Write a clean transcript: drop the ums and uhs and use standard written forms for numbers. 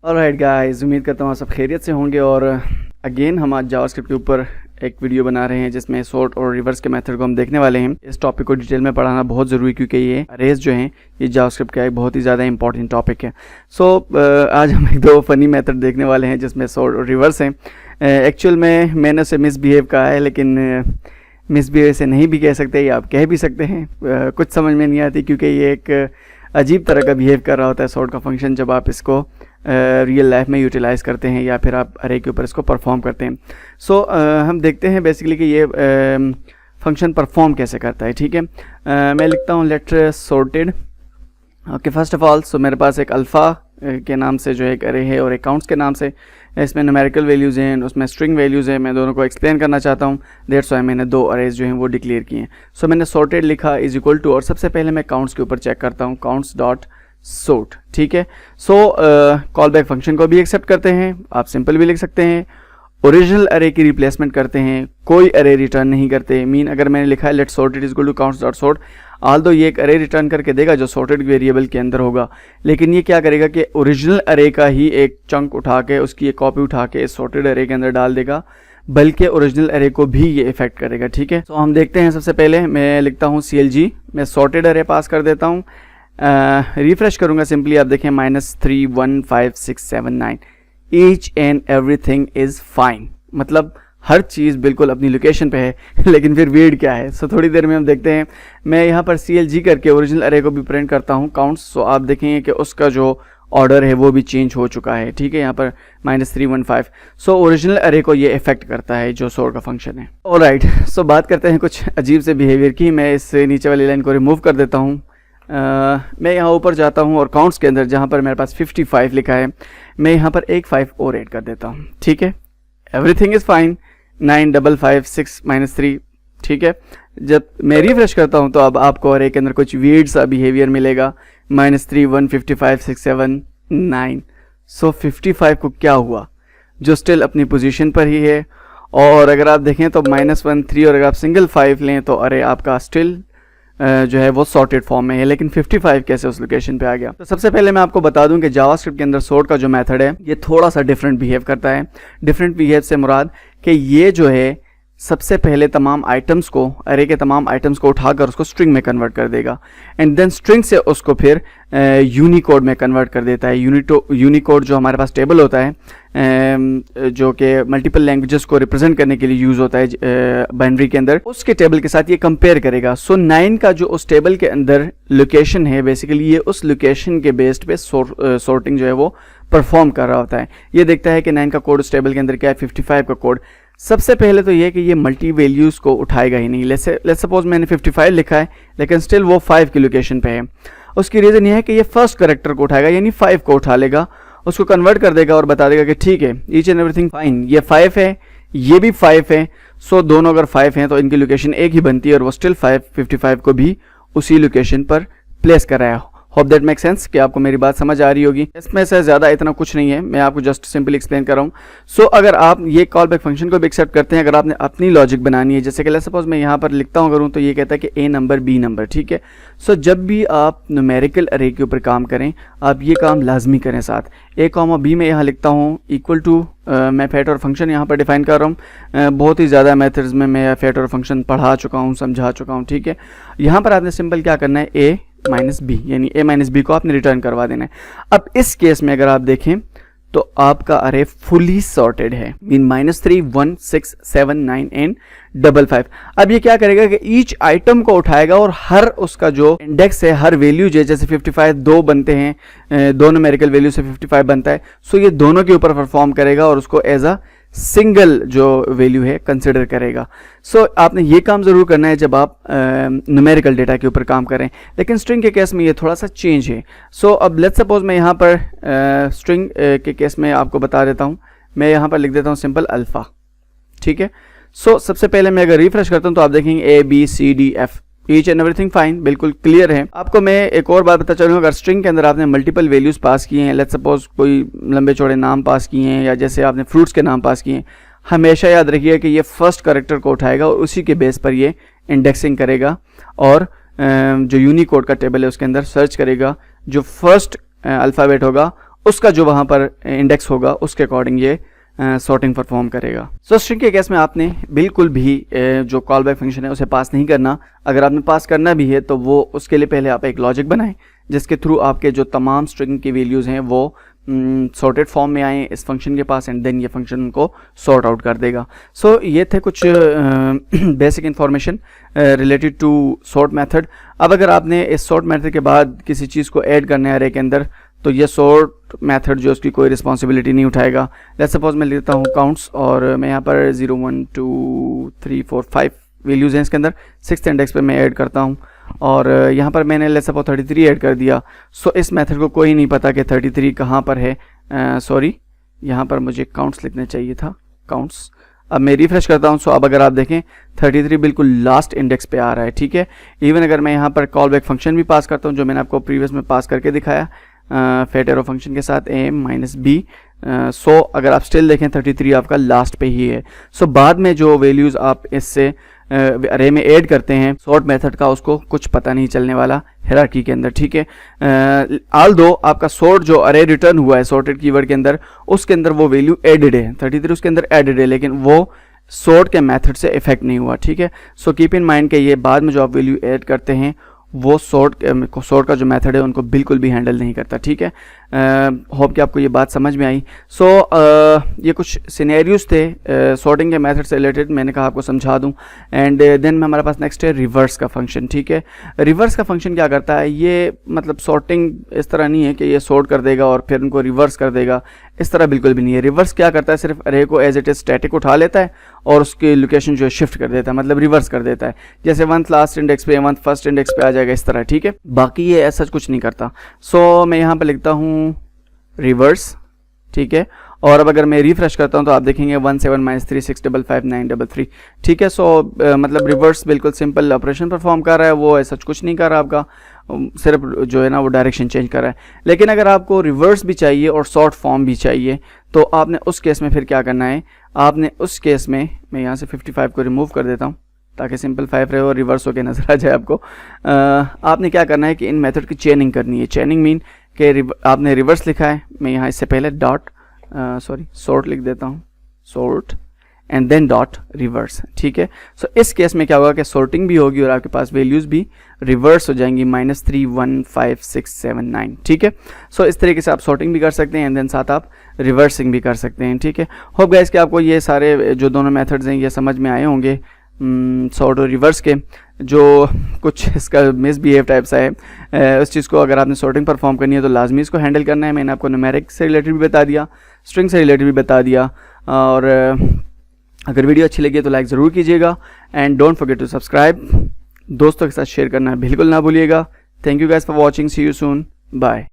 Alright guys, उम्मीद करता हूँ आप सब खैरियत से होंगे। और अगेन हम आज जावास्क्रिप्ट के ऊपर एक वीडियो बना रहे हैं जिसमें सॉर्ट और रिवर्स के मेथड को हम देखने वाले हैं। इस टॉपिक को डिटेल में पढ़ाना बहुत ज़रूरी है क्योंकि ये अरेज जो हैं ये जावास्क्रिप्ट का एक बहुत ही ज़्यादा इंपॉर्टेंट टॉपिक है। आज हम एक दो फनी मेथड देखने वाले हैं जिसमें सॉर्ट और रिवर्स हैं। एक्चुअल में मैंने उसे मिसबिहेव कहा है, लेकिन मिसबिहेव से नहीं भी कह सकते, या आप कह भी सकते हैं। कुछ समझ में नहीं आती क्योंकि ये एक अजीब तरह का बिहेव कर रहा होता है सॉर्ट का फंक्शन जब आप इसको रियल लाइफ में यूटिलाइज़ करते हैं या फिर आप अरे के ऊपर इसको परफॉर्म करते हैं। हम देखते हैं बेसिकली कि ये फंक्शन परफॉर्म कैसे करता है। ठीक है, मैं लिखता हूँ let sorted. Okay, first of all मेरे पास एक अल्फ़ा के नाम से जो एक अरे है और एक काउंट्स के नाम से, इसमें न्यूमेरिकल वैल्यूज़ हैं, उसमें स्ट्रिंग वैल्यूज़ हैं। मैं दोनों को एक्सप्लेन करना चाहता हूँ, दैट्स व्हाई मैंने दो अरेज जो हैं वो डिक्लेयर किए हैं। मैंने सॉर्टेड लिखा इज इक्वल टू, और सबसे पहले मैं काउंट्स के ऊपर चेक करता हूँ, काउंट्स डॉट सॉर्ट। ठीक है, कॉल बैक फंक्शन को भी एक्सेप्ट करते हैं, आप सिंपल भी लिख सकते हैं। ओरिजिनल अरे की रिप्लेसमेंट करते हैं, कोई अरे रिटर्न नहीं करते। मीन अगर मैंने लिखा है let sorted is equal to counts dot sort, although ये एक अरे रिटर्न करके देगा जो सॉर्टेड वेरिएबल के अंदर होगा, लेकिन ये क्या करेगा कि ओरिजिनल अरे का ही एक चंक उठा के, उसकी एक कॉपी उठा के सॉर्टेड अरे के अंदर डाल देगा, बल्कि ओरिजिनल अरे को भी ये इफेक्ट करेगा। ठीक है, हम देखते हैं। सबसे पहले मैं लिखता हूँ CLG, मैं सॉर्टेड अरे पास कर देता हूँ, रिफ्रेश करूँगा सिंपली, आप देखें -3 1 5 6 7 9 each and everything is fine. मतलब हर चीज़ बिल्कुल अपनी लोकेशन पे है, लेकिन फिर वेट क्या है। थोड़ी देर में हम देखते हैं। मैं यहाँ पर CLG करके ओरिजिनल अरे को भी प्रिंट करता हूँ काउंट्स, आप देखेंगे कि उसका जो ऑर्डर है वो भी चेंज हो चुका है। ठीक है, यहाँ पर -3 1 5। ओरिजिनल अरे को ये इफेक्ट करता है जो सॉर्ट का फंक्शन है। ऑलराइट, बात करते हैं कुछ अजीब से बिहेवियर की। मैं इस नीचे वाली लाइन को रिमूव कर देता हूँ। मैं यहाँ ऊपर जाता हूँ और काउंट्स के अंदर जहाँ पर मेरे पास 55 लिखा है, मैं यहाँ पर एक 5 और ऐड कर देता हूँ। ठीक है, एवरीथिंग इज़ फाइन। 9 5 5 6 -3। ठीक है, जब मैं रिफ्रेश करता हूँ तो अब आपको अरे के अंदर कुछ वियर्ड सा बिहेवियर मिलेगा। -3 1 55 6 7 9। 55 को क्या हुआ, जो स्टिल अपनी पोजीशन पर ही है। और अगर आप देखें तो -1 3, और अगर आप सिंगल 5 लें तो अरे आपका स्टिल जो है वो सॉर्टेड फॉर्म में है, लेकिन 55 कैसे उस लोकेशन पे आ गया। तो सबसे पहले मैं आपको बता दूं कि जावास्क्रिप्ट के अंदर सॉर्ट का जो मेथड है ये थोड़ा सा डिफरेंट बिहेव करता है। डिफरेंट बिहेव से मुराद कि ये जो है सबसे पहले तमाम आइटम्स को, अरे के तमाम आइटम्स को उठाकर उसको स्ट्रिंग में कन्वर्ट कर देगा, एंड देन स्ट्रिंग से उसको फिर यूनिकोड में कन्वर्ट कर देता है। यूनिकोड जो हमारे पास टेबल होता है, जो कि मल्टीपल लैंग्वेजेस को रिप्रेजेंट करने के लिए यूज़ होता है बाइनरी के अंदर, उसके टेबल के साथ ये कंपेयर करेगा। 9 का जो उस टेबल के अंदर लोकेशन है, बेसिकली ये उस लोकेशन के बेस्ड पे सॉर्टिंग जो है वो परफॉर्म कर रहा होता है। ये देखता है कि 9 का कोड उस टेबल के अंदर क्या है, 55 का कोड। सबसे पहले तो ये कि ये मल्टी वैल्यूज़ को उठाएगा ही नहीं। लेट्स सपोज मैंने 55 लिखा है लेकिन स्टिल वो 5 की लोकेशन पे है। उसकी रीज़न ये है कि ये फर्स्ट करेक्टर को उठाएगा, यानी 5 को उठा लेगा, उसको कन्वर्ट कर देगा और बता देगा कि ठीक है, ईच एंड एवरीथिंग फाइन, ये 5 है, ये भी 5 है। दोनों अगर 5 हैं तो इनकी लोकेशन एक ही बनती है, और वो स्टिल 55 को भी उसी लोकेशन पर प्लेस कर रहा है। होप दैट मेक सेंस, कि आपको मेरी बात समझ आ रही होगी। इसमें से ज़्यादा इतना कुछ नहीं है, मैं आपको जस्ट सिंपली एक्सप्लेन कर रहा हूँ। अगर आप ये कॉल बैक फंक्शन को भी एक्सेप्ट करते हैं, अगर आपने अपनी लॉजिक बनानी है, जैसे कि लेट्स सपोज मैं यहाँ पर लिखता हूँ करूँ तो ये कहता है कि A नंबर B नंबर। ठीक है, जब भी आप न्यूमेरिकल अरे के ऊपर काम करें, आप ये काम लाजमी करें साथ। A, B में यहाँ लिखता हूँ इक्वल टू, मैं फैट और फंक्शन यहाँ पर डिफाइन कर रहा हूँ। बहुत ही ज़्यादा मेथड्स में मैं फैट और फंक्शन पढ़ा चुका हूँ, समझा चुका हूँ। ठीक है, यहाँ पर आपने सिंपल क्या करना है, A -B, यानी A -B को आपने रिटर्न करवा देना है। अब इस केस में अगर आप देखें तो आपका अरे फुली सॉर्टेड है, मीन -3 1 6 7 9 एंड 55। अब ये क्या करेगा कि ईच आइटम को उठाएगा और हर उसका जो इंडेक्स है, हर वैल्यू जो है, जैसे 55 दो बनते हैं, दो न्यूमेरिकल वैल्यू से 55 बनता है, ये दोनों के ऊपर परफॉर्म करेगा और उसको एज अ सिंगल जो वैल्यू है कंसिडर करेगा। आपने ये काम ज़रूर करना है जब आप न्यूमेरिकल डेटा के ऊपर काम करें, लेकिन स्ट्रिंग के केस में ये थोड़ा सा चेंज है। अब लेट्स सपोज मैं यहाँ पर स्ट्रिंग के केस में आपको बता देता हूँ। मैं यहाँ पर लिख देता हूँ सिंपल अल्फ़ा। ठीक है, सबसे पहले मैं अगर रिफ्रेश करता हूँ तो आप देखेंगे A B C D F, each and everything fine, बिल्कुल क्लियर है। आपको मैं एक और बात बता चलूँगा, अगर स्ट्रिंग के अंदर आपने मल्टीपल वैल्यूज़ पास किए हैं, लेट्स सपोज कोई लंबे चौड़े नाम पास किए हैं, या जैसे आपने फ्रूट्स के नाम पास किए हैं, हमेशा याद रखिए कि ये फर्स्ट कैरेक्टर को उठाएगा और उसी के बेस पर ये इंडेक्सिंग करेगा, और जो यूनिकोड का टेबल है उसके अंदर सर्च करेगा, जो फर्स्ट अल्फ़ाबेट होगा उसका जो वहाँ पर इंडेक्स होगा उसके अकॉर्डिंग ये सॉर्टिंग परफॉर्म करेगा। सो स्ट्रिंग के केस में आपने बिल्कुल भी जो कॉल बैक फंक्शन है उसे पास नहीं करना। अगर आपने पास करना भी है तो वो उसके लिए पहले आप एक लॉजिक बनाएं जिसके थ्रू आपके जो तमाम स्ट्रिंग की वैल्यूज़ हैं वो सॉर्टेड फॉर्म में आए इस फंक्शन के पास, एंड देन ये फंक्शन उनको सॉर्ट आउट कर देगा। सो ये थे कुछ basic information related to sort method. अब अगर आपने इस सॉर्ट मेथड के बाद किसी चीज़ को ऐड करना है अरे के अंदर, तो ये सॉर्ट मेथड जो उसकी कोई रिस्पॉन्सिबिलिटी नहीं उठाएगा। लेट्स सपोज मैं लेता हूँ काउंट्स और मैं यहाँ पर 0 1 2 3 4 5 वैल्यूज़ हैं इसके अंदर, 6th इंडेक्स पे मैं ऐड करता हूँ और यहाँ पर मैंने लेट्स सपोज 33 ऐड कर दिया। सो इस मेथड को कोई नहीं पता कि 33 कहाँ पर है। सॉरी, यहाँ पर मुझे काउंट्स लिखना चाहिए था, काउंट्स। अब मैं रिफ्रेश करता हूँ। सो अब अगर आप देखें 33 बिल्कुल लास्ट इंडेक्स पे आ रहा है, ठीक है। इवन अगर मैं यहाँ पर कॉल बैक फंक्शन भी पास करता हूँ जो मैंने आपको प्रीवियस में पास करके दिखाया फेट एरो फंक्शन के साथ a-b, सो अगर आप स्टिल देखें 33 आपका लास्ट पे ही है। सो बाद में जो वैल्यूज़ आप इससे अरे में ऐड करते हैं सॉर्ट मेथड का उसको कुछ पता नहीं चलने वाला हायरार्की के अंदर, ठीक है। ऑल दो आपका सॉर्ट जो अरे रिटर्न हुआ है सॉर्टेड कीवर्ड के अंदर उसके अंदर वो वैल्यू एडेड है, 33 उसके अंदर एडेड है, लेकिन वो सॉर्ट के मेथड से इफेक्ट नहीं हुआ, ठीक है। सो कीप इन माइंड के ये बाद में जो आप वैल्यू ऐड करते हैं वो सॉर्ट का जो मेथड है उनको बिल्कुल भी हैंडल नहीं करता, ठीक है। होप कि आपको ये बात समझ में आई। सो ये कुछ सिनेरियोज थे सॉर्टिंग के मेथड से रिलेटेड, मैंने कहा आपको समझा दूं। एंड देन हमारे पास नेक्स्ट है रिवर्स का फंक्शन, ठीक है। रिवर्स का फंक्शन क्या करता है, ये मतलब सॉर्टिंग इस तरह नहीं है कि ये सॉर्ट कर देगा और फिर उनको रिवर्स कर देगा, इस तरह बिल्कुल भी नहीं है। रिवर्स क्या करता है, सिर्फ अरे को एज इट इज स्टैटिक उठा लेता है और उसकी लोकेशन जो है शिफ्ट कर देता है, मतलब रिवर्स कर देता है। जैसे 1 लास्ट इंडेक्स पे 1 फर्स्ट इंडेक्स पे आ जाएगा इस तरह, ठीक है। बाकी ये ऐसा कुछ नहीं करता। सो मैं यहाँ पे लिखता हूँ रिवर्स, ठीक है। और अब अगर मैं रिफ्रेश करता हूँ तो आप देखेंगे 1 7 -3 6 5 5 9 3 3, ठीक है। सो मतलब रिवर्स बिल्कुल सिंपल ऑपरेशन परफॉर्म कर रहा है, वो ऐसा कुछ नहीं कर रहा आपका, सिर्फ जो है ना वो डायरेक्शन चेंज कर रहा है। लेकिन अगर आपको रिवर्स भी चाहिए और शॉर्ट फॉर्म भी चाहिए तो आपने उस केस में फिर क्या करना है, आपने उस केस में, मैं यहाँ से 55 को रिमूव कर देता हूँ ताकि सिंपल 5 रहे और रिवर्स होकर नजर आ जाए आपको। आपने क्या करना है कि इन मेथड की चेनिंग करनी है। चेनिंग मीन कि आपने रिवर्स लिखा है, मैं यहाँ इससे पहले डॉट सॉर्ट लिख देता हूँ, sort and then dot reverse, ठीक है। सो इस केस में क्या होगा कि सॉर्टिंग भी होगी और आपके पास वैल्यूज़ भी रिवर्स हो जाएंगी, -3 1 5 6 7 9, ठीक है। सो इस तरीके से आप सॉर्टिंग भी कर सकते हैं एंड देन साथ आप रिवर्सिंग भी कर सकते हैं, ठीक है। होप गाइस कि आपको ये सारे जो दोनों मेथड्स हैं ये समझ में आए होंगे सॉर्ट और रिवर्स के। जो कुछ इसका मिसबिहेव टाइप सा है उस चीज़ को अगर आपने सॉर्टिंग परफॉर्म करनी है तो लाजमी इसको हैंडल करना है। मैंने आपको न्यूमेरिक से रिलेटेड भी बता दिया, स्ट्रिंग से रिलेटेड भी बता दिया। और अगर वीडियो अच्छी लगी तो लाइक ज़रूर कीजिएगा and don't forget to subscribe. दोस्तों के साथ शेयर करना बिल्कुल ना भूलिएगा। Thank you guys for watching, see you soon, bye.